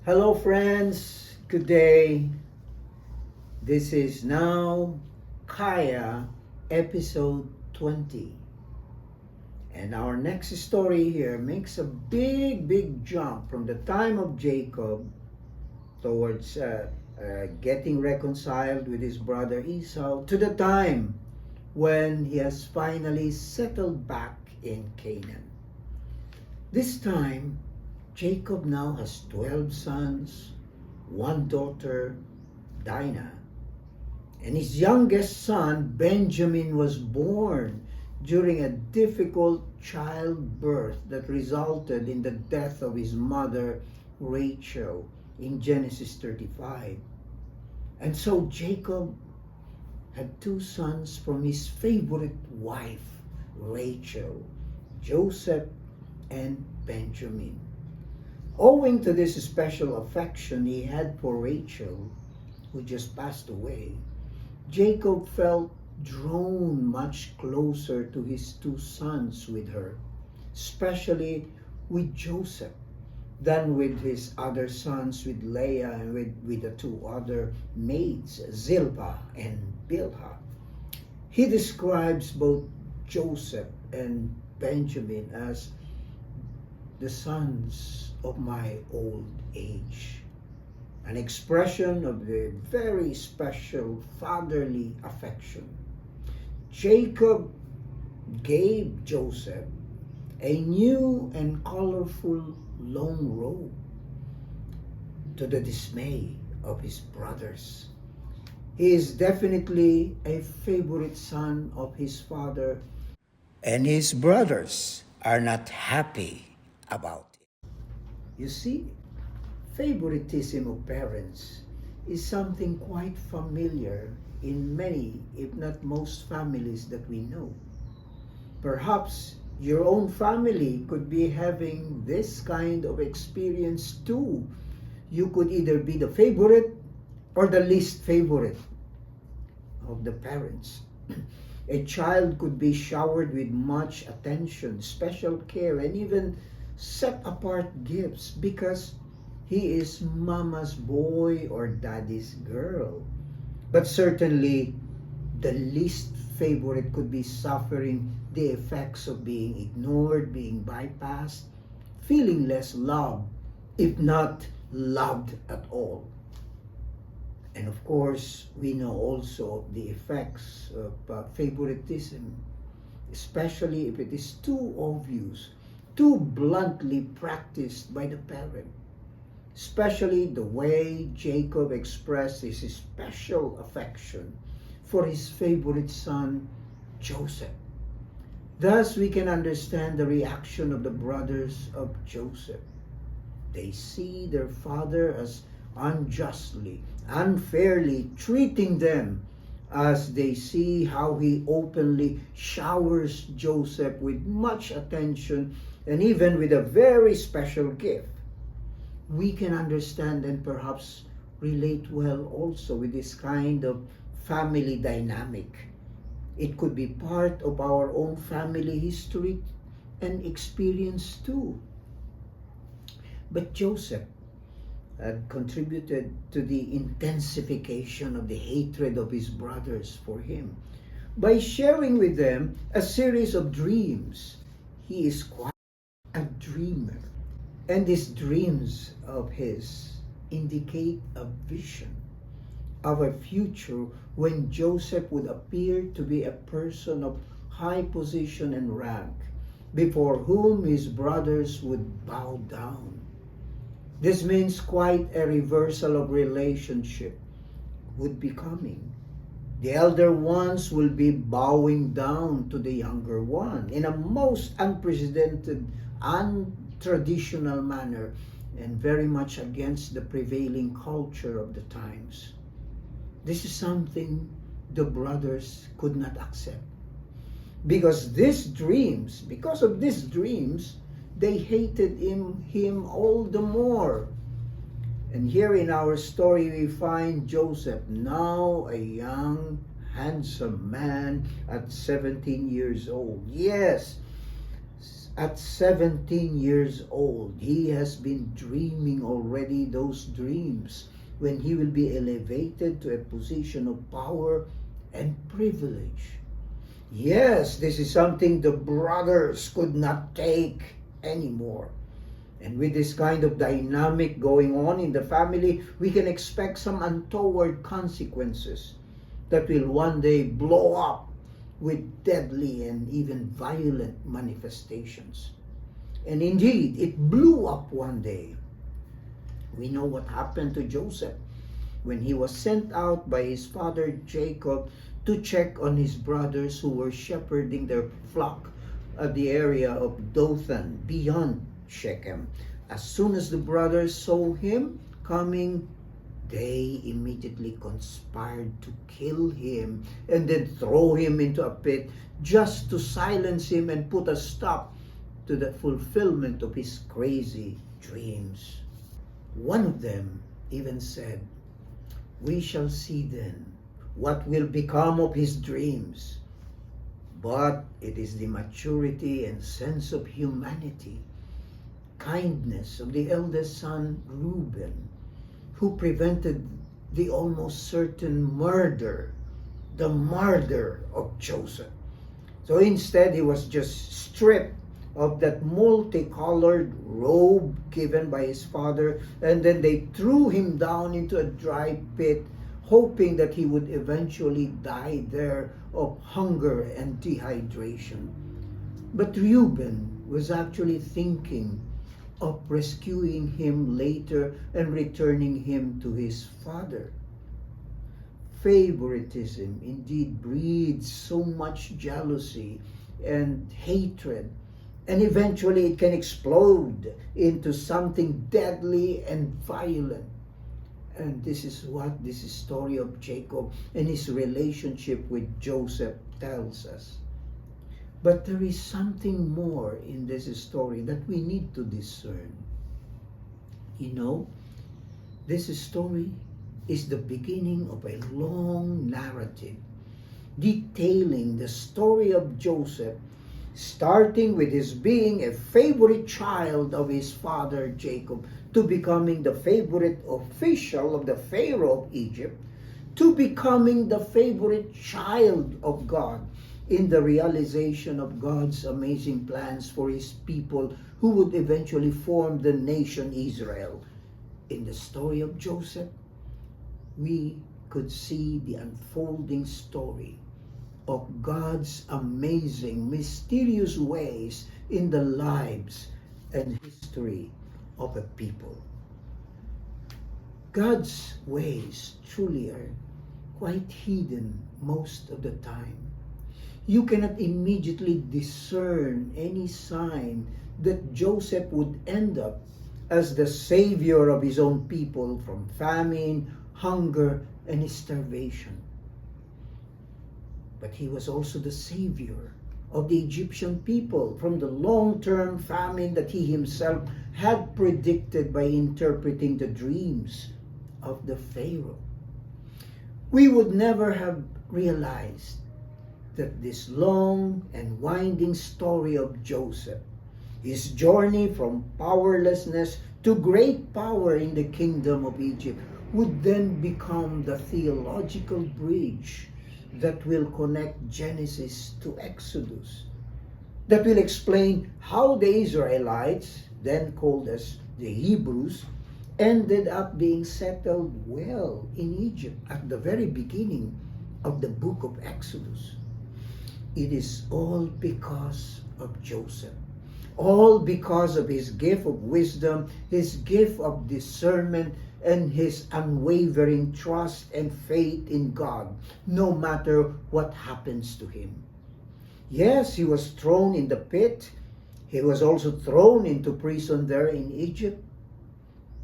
Hello, friends. Good day. This is now Chaia, episode 20. And our next story here makes a big jump from the time of Jacob towards getting reconciled with his brother Esau to the time when he has finally settled back in Canaan. This time, Jacob now has 12 sons, one daughter, Dinah. And his youngest son, Benjamin, was born during a difficult childbirth that resulted in the death of his mother, Rachel, in Genesis 35. And so Jacob had two sons from his favorite wife, Rachel, Joseph and Benjamin. Owing to this special affection he had for Rachel, who just passed away, Jacob felt drawn much closer to his two sons with her, especially with Joseph, than with his other sons, with Leah and with the two other maids, Zilpah and Bilhah. He describes both Joseph and Benjamin as the sons of my old age, an expression of the very special fatherly affection. Jacob gave Joseph a new and colorful long robe, to the dismay of his brothers. He is definitely a favorite son of his father, and his brothers are not happy about it. You see, favoritism of parents is something quite familiar in many, if not most, families that we know. Perhaps your own family could be having this kind of experience too. You could either be the favorite or the least favorite of the parents. A child could be showered with much attention, special care, and even set apart gifts because he is mama's boy or daddy's girl. But certainly, the least favorite could be suffering the effects of being ignored, being bypassed, feeling less loved, if not loved at all. And of course, we know also the effects of favoritism, especially if it is too obvious, too bluntly practiced by the parent. Especially the way Jacob expressed his special affection for his favorite son, Joseph. Thus, we can understand the reaction of the brothers of Joseph. They see their father as unjustly, unfairly treating them, as they see how he openly showers Joseph with much attention and even with a very special gift. We can understand and perhaps relate well also with this kind of family dynamic. It could be part of our own family history and experience too. But Joseph had contributed to the intensification of the hatred of his brothers for him by sharing with them a series of dreams. He is quite a dreamer. And these dreams of his indicate a vision of a future when Joseph would appear to be a person of high position and rank, before whom his brothers would bow down. This means quite a reversal of relationship would be coming. The elder ones will be bowing down to the younger one in a most unprecedented, untraditional manner, and very much against the prevailing culture of the times. This is something the brothers could not accept. Because of these dreams, they hated him all the more. And here in our story, we find Joseph, now a young, handsome man at 17 years old. Yes, At 17 years old, he has been dreaming already those dreams when he will be elevated to a position of power and privilege. Yes, this is something the brothers could not take anymore. And with this kind of dynamic going on in the family, we can expect some untoward consequences that will one day blow up with deadly and even violent manifestations. And indeed, it blew up one day. We know what happened to Joseph when he was sent out by his father Jacob to check on his brothers who were shepherding their flock at the area of Dothan beyond Shechem. As soon as the brothers saw him coming, they immediately conspired to kill him and then throw him into a pit just to silence him and put a stop to the fulfillment of his crazy dreams. One of them even said, "We shall see then what will become of his dreams." But it is the maturity and sense of humanity, kindness of the eldest son Reuben, who prevented the almost certain murder, the murder of Joseph. So instead, he was just stripped of that multicolored robe given by his father, and then they threw him down into a dry pit, hoping that he would eventually die there of hunger and dehydration. But Reuben was actually thinking of rescuing him later and returning him to his father. Favoritism indeed breeds so much jealousy and hatred, and eventually it can explode into something deadly and violent. And this is what this story of Jacob and his relationship with Joseph tells us. But there is something more in this story that we need to discern. You know, this story is the beginning of a long narrative detailing the story of Joseph, starting with his being a favorite child of his father Jacob, to becoming the favorite official of the Pharaoh of Egypt, to becoming the favorite child of God in the realization of God's amazing plans for his people who would eventually form the nation Israel. In the story of Joseph, we could see the unfolding story of God's amazing, mysterious ways in the lives and history of a people. God's ways truly are quite hidden most of the time. You cannot immediately discern any sign that Joseph would end up as the savior of his own people from famine, hunger, and starvation. But he was also the savior of the Egyptian people from the long-term famine that he himself had predicted by interpreting the dreams of the Pharaoh. We would never have realized that this long and winding story of Joseph, his journey from powerlessness to great power in the kingdom of Egypt, would then become the theological bridge that will connect Genesis to Exodus, that will explain how the Israelites, then called as the Hebrews, ended up being settled well in Egypt at the very beginning of the book of Exodus. It is all because of Joseph. All because of his gift of wisdom, his gift of discernment, and his unwavering trust and faith in God, no matter what happens to him. Yes, he was thrown in the pit. He was also thrown into prison there in Egypt.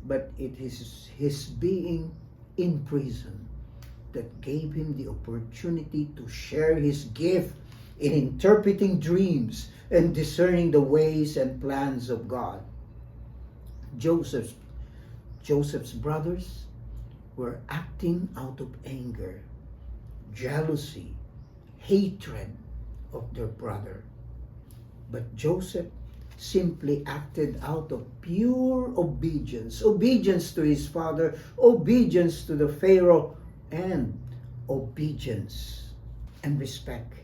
But it is his being in prison that gave him the opportunity to share his gift in interpreting dreams and discerning the ways and plans of God. Joseph's brothers were acting out of anger, jealousy, hatred of their brother. But Joseph simply acted out of pure obedience. Obedience to his father, obedience to the Pharaoh, and obedience and respect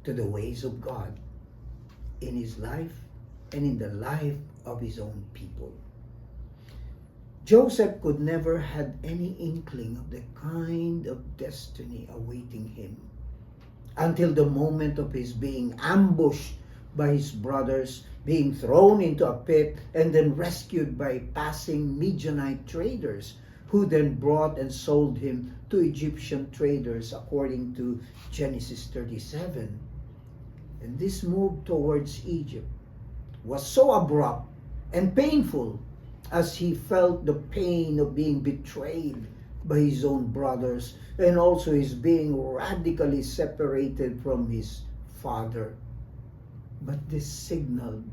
to the ways of God in his life and in the life of his own people. Joseph could never had any inkling of the kind of destiny awaiting him until the moment of his being ambushed by his brothers, being thrown into a pit, and then rescued by passing Midianite traders, who then brought and sold him to Egyptian traders according to Genesis 37. And this move towards Egypt was so abrupt and painful, as he felt the pain of being betrayed by his own brothers, and also his being radically separated from his father. But this signaled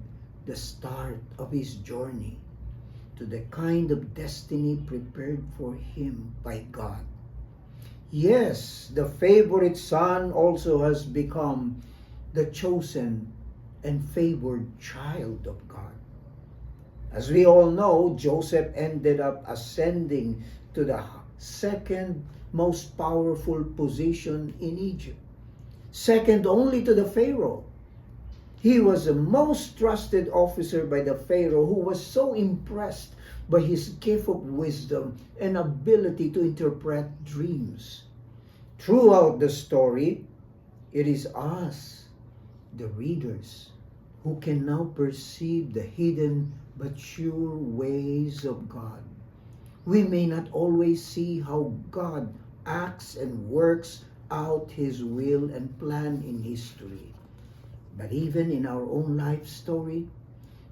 the start of his journey to the kind of destiny prepared for him by God. Yes, the favorite son also has become the chosen and favored child of God. As we all know, Joseph ended up ascending to the second most powerful position in Egypt, second only to the Pharaoh. He was the most trusted officer by the Pharaoh, who was so impressed by his gift of wisdom and ability to interpret dreams. Throughout the story, it is us, the readers, who can now perceive the hidden but sure ways of God. We may not always see how God acts and works out his will and plan in history. But even in our own life story,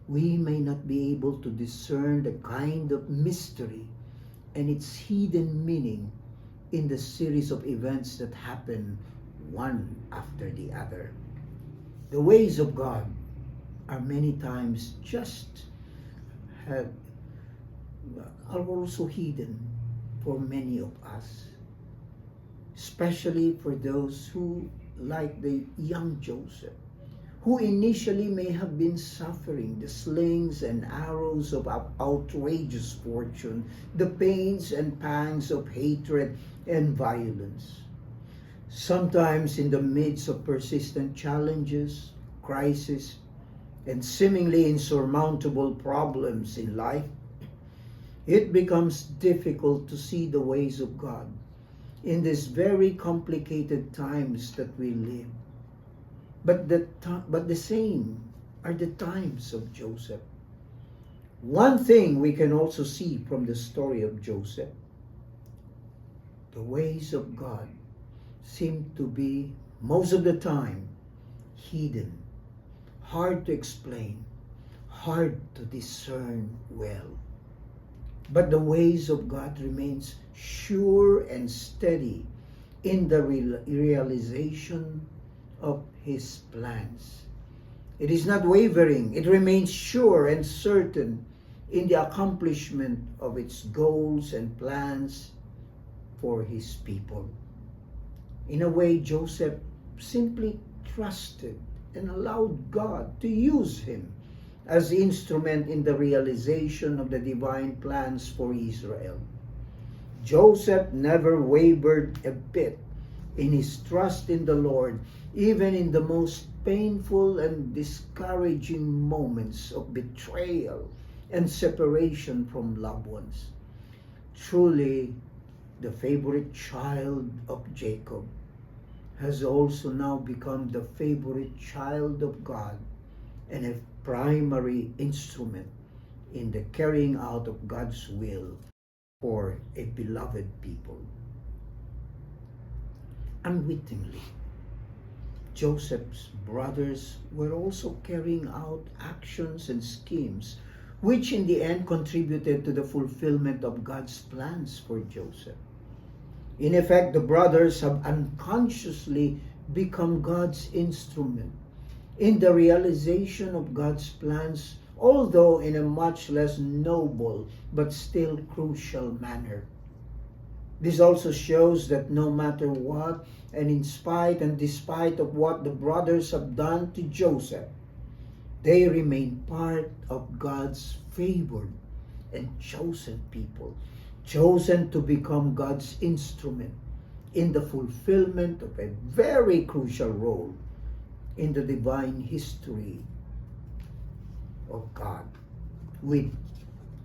we may not be able to discern the kind of mystery and its hidden meaning in the series of events that happen one after the other. The ways of God are many times are also hidden for many of us, especially for those who, like the young Joseph, who initially may have been suffering the slings and arrows of outrageous fortune, the pains and pangs of hatred and violence. Sometimes in the midst of persistent challenges, crises, and seemingly insurmountable problems in life, it becomes difficult to see the ways of God in these very complicated times that we live. But the same are the times of Joseph. One thing we can also see from the story of Joseph: the ways of God seem to be, most of the time, hidden, hard to explain, hard to discern well. But the ways of God remains sure and steady in the realization of his plans. It is not wavering. It remains sure and certain in the accomplishment of its goals and plans for his people. In a way, Joseph simply trusted and allowed God to use him as the instrument in the realization of the divine plans for Israel. Joseph never wavered a bit in his trust in the Lord, even in the most painful and discouraging moments of betrayal and separation from loved ones. Truly, the favorite child of Jacob has also now become the favorite child of God and a primary instrument in the carrying out of God's will for a beloved people. Unwittingly, Joseph's brothers were also carrying out actions and schemes which in the end contributed to the fulfillment of God's plans for Joseph. In effect, the brothers have unconsciously become God's instrument in the realization of God's plans, although in a much less noble but still crucial manner. This also shows that no matter what, and in spite and despite of what the brothers have done to Joseph, They remain part of God's favored and chosen people, chosen to become God's instrument in the fulfillment of a very crucial role in the divine history of God with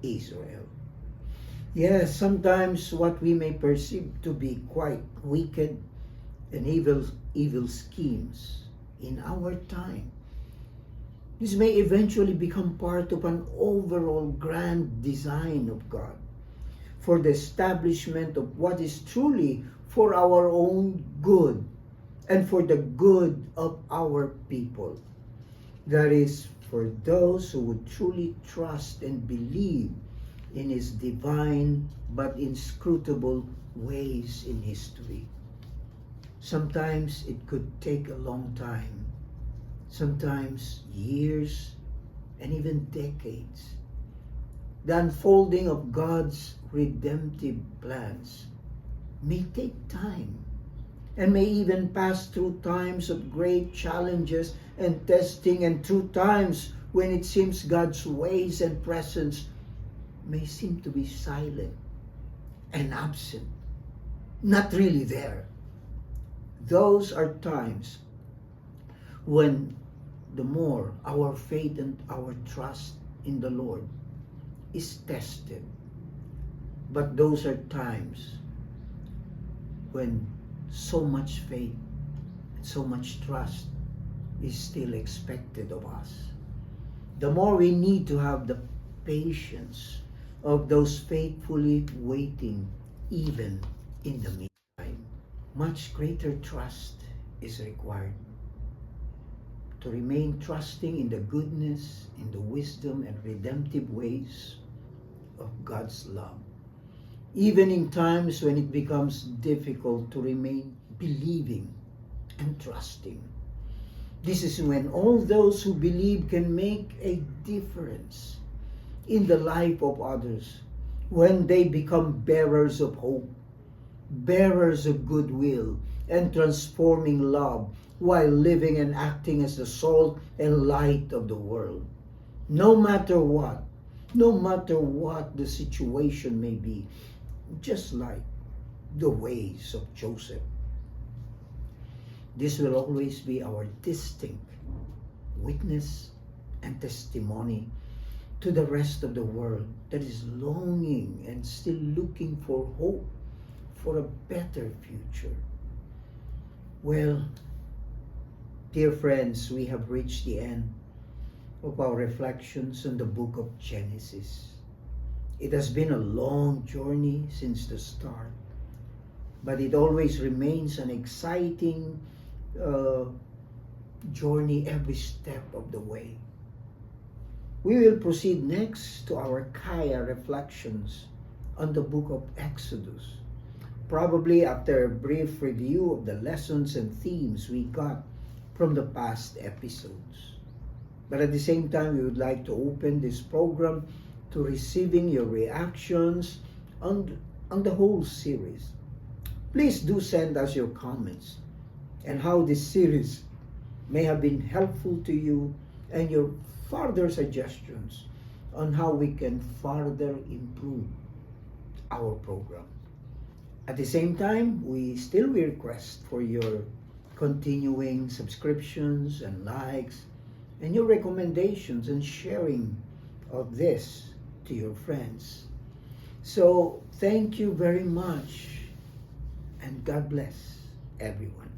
Israel. Yes, sometimes what we may perceive to be quite wicked and evil schemes in our time, this may eventually become part of an overall grand design of God for the establishment of what is truly for our own good and for the good of our people. That is, for those who would truly trust and believe in His divine but inscrutable ways in history. Sometimes it could take a long time, sometimes years and even decades. The unfolding of God's redemptive plans may take time and may even pass through times of great challenges and testing, and through times when it seems God's ways and presence may seem to be silent and absent, not really there. Those are times when the more our faith and our trust in the Lord is tested. But those are times when so much faith, so much trust is still expected of us. The more we need to have the patience of those faithfully waiting even in the meantime. Much greater trust is required to remain trusting in the goodness, in the wisdom and redemptive ways of God's love, even in times when it becomes difficult to remain believing and trusting. This is when all those who believe can make a difference in the life of others, when they become bearers of hope, bearers of goodwill, and transforming love, while living and acting as the salt and light of the world. No matter what the situation may be, just like the ways of Joseph. This will always be our distinct witness and testimony to the rest of the world that is longing and still looking for hope for a better future. Well, dear friends, we have reached the end of our reflections on the book of Genesis. It has been a long journey since the start, but it always remains an exciting journey every step of the way. We will proceed next to our Chaia reflections on the book of Exodus, probably after a brief review of the lessons and themes we got from the past episodes. But at the same time, we would like to open this program to receiving your reactions on the whole series. Please do send us your comments and how this series may have been helpful to you, and your further suggestions on how we can further improve our program. At the same time, we still request for your continuing subscriptions and likes, and your recommendations and sharing of this to your friends. So thank you very much, and God bless everyone.